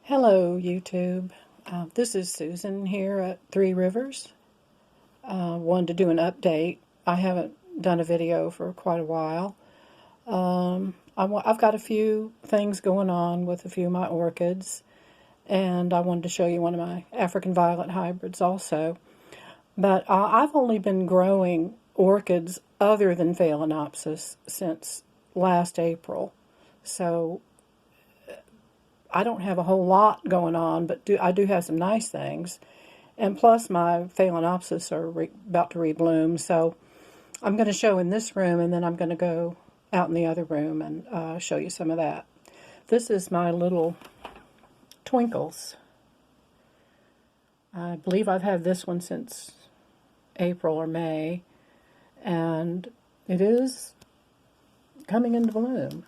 Hello, YouTube. This is Susan here at Three Rivers. Wanted to do an update. I haven't done a video for quite a while. I've got a few things going on with a few of my orchids, and I wanted to show you one of my African violet hybrids also. But I've only been growing orchids other than Phalaenopsis since last April, so I don't have a whole lot going on, but I do have some nice things. And plus my Phalaenopsis are about to rebloom, so I'm going to show in this room, and then I'm going to go out in the other room and show you some of that. This is my little Twinkles. I believe I've had this one since April or May, and it is coming into bloom.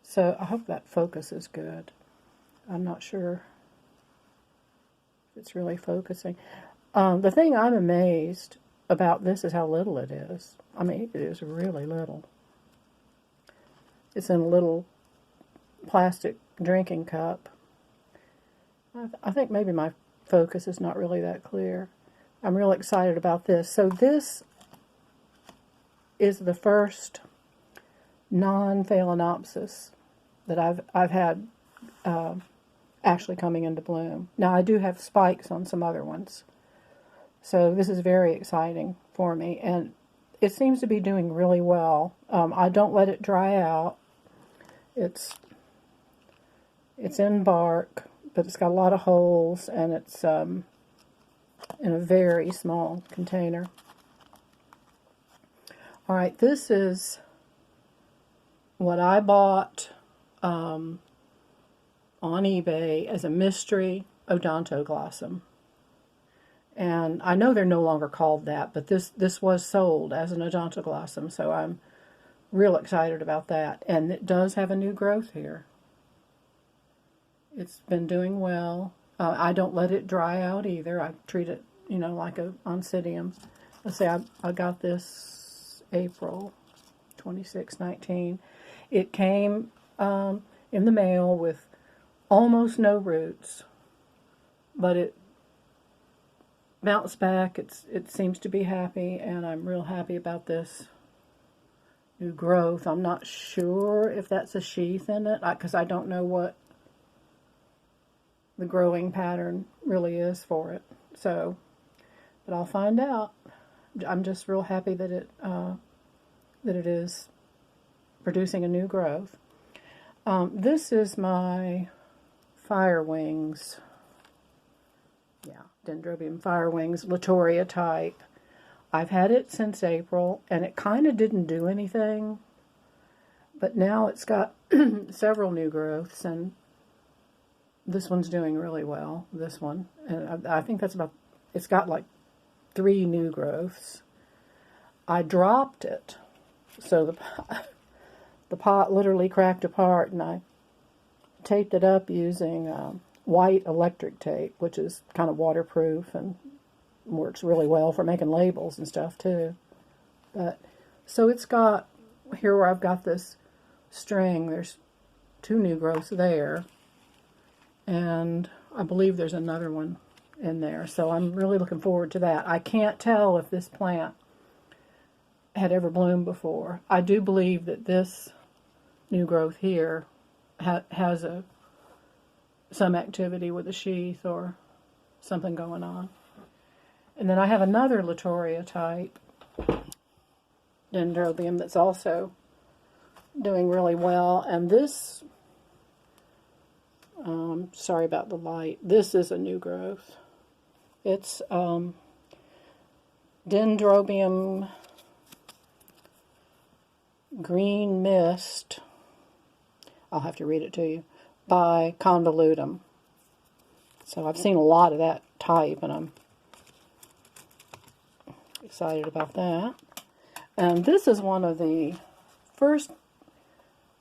So I hope that focus is good. I'm not sure if it's really focusing. The thing I'm amazed about this is how little it is. I mean, it is really little. It's in a little plastic drinking cup. I think maybe my focus is not really that clear. I'm real excited about this. So this is the first non-Phalaenopsis that I've had actually coming into bloom. Now I do have spikes on some other ones, so this is very exciting for me, and it seems to be doing really well. I don't let it dry out. It's in bark, but it's got a lot of holes, and it's in a very small container. All right, this is what I bought on eBay as a mystery Tonto Clawsome. And I know they're no longer called that, but this was sold as an Tonto Clawsome, so I'm real excited about that. And it does have a new growth here. It's been doing well. I don't let it dry out either. I treat it, like a Oncidium. Let's say I got this April 26, 19. It came in the mail with almost no roots, but it bounced back. It seems to be happy, and I'm real happy about this new growth. I'm not sure if that's a sheath in it, because I don't know what the growing pattern really is for it. So, but I'll find out. I'm just real happy that it is producing a new growth. This is my Firewings. Yeah, Dendrobium Firewings, Latoria type. I've had it since April, and it kind of didn't do anything, but now it's got several new growths, and this one's doing really well, this one. And I think it's got like 3 new growths. I dropped it, so the pot literally cracked apart, and I taped it up using white electric tape, which is kind of waterproof and works really well for making labels and stuff too. But so it's got here where I've got this string, there's 2 new growths there, and I believe there's another one in there, so I'm really looking forward to that. I can't tell if this plant had ever bloomed before. I do believe that this new growth here has some activity with a sheath or something going on. And then I have another Latoria type Dendrobium that's also doing really well. And this, sorry about the light, this is a new growth. It's Dendrobium Green Mist. I'll have to read it to you, by Convolutum. So I've seen a lot of that type, and I'm excited about that. And this is one of the first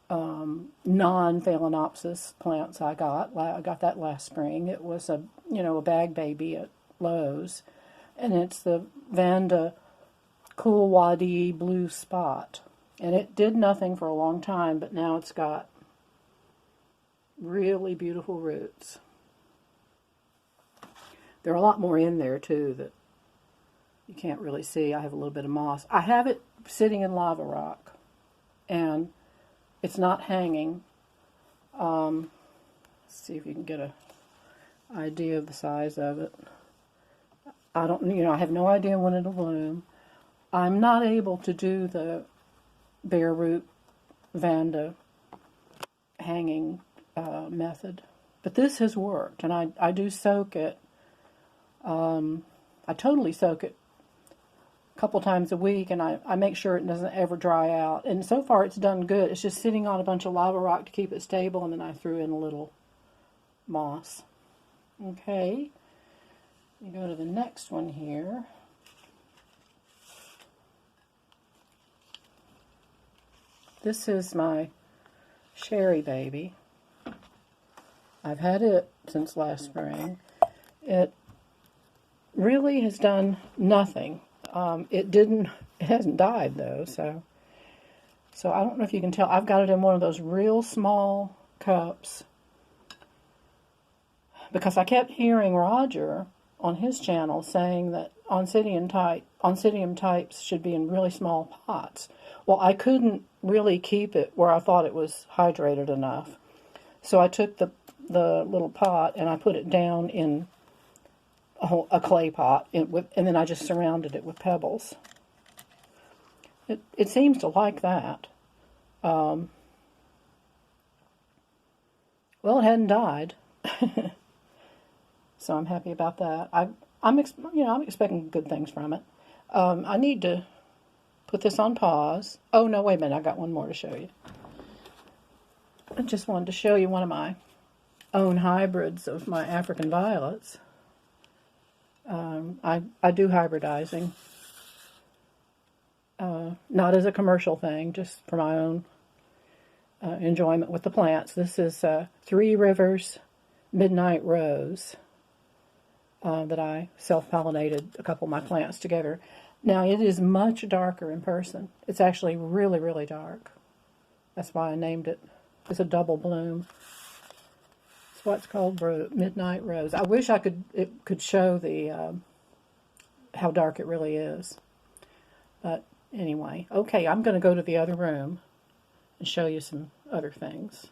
non-Phalaenopsis plants I got. I got that last spring. It was a bag baby at Lowe's, and it's the Vanda Cool Wadi Blue Spot. And it did nothing for a long time, but now it's got really beautiful roots. There are a lot more in there too that you can't really see. I have a little bit of moss. I have it sitting in lava rock, and it's not hanging. Let's see if you can get an idea of the size of it. I have no idea when it'll bloom. I'm not able to do the bare root Vanda hanging method, but this has worked, and I do soak it. I totally soak it a couple times a week, and I make sure it doesn't ever dry out. And so far it's done good. It's just sitting on a bunch of lava rock to keep it stable, and then I threw in a little moss. Okay, you go to the next one here. This is my Sherry Baby. I've had it since last spring. It really has done nothing. It hasn't died though, so I don't know if you can tell. I've got it in one of those real small cups because I kept hearing Roger on his channel saying that Oncidium types should be in really small pots. Well, I couldn't really keep it where I thought it was hydrated enough. So I took the little pot and I put it down in a clay pot, and then I just surrounded it with pebbles. It seems to like that. Well, it hadn't died, so I'm happy about that. I'm expecting good things from it. I need to put this on pause. Oh no, wait a minute! I got one more to show you. I just wanted to show you one of my own hybrids of my African violets. I do hybridizing, not as a commercial thing, just for my own enjoyment with the plants. This is Three Rivers Midnight Rose that I self-pollinated a couple of my plants together. Now, it is much darker in person. It's actually really, really dark. That's why I named it. It's a double bloom. It's what's called Midnight Rose. I wish it could show the how dark it really is. But anyway, okay, I'm going to go to the other room and show you some other things.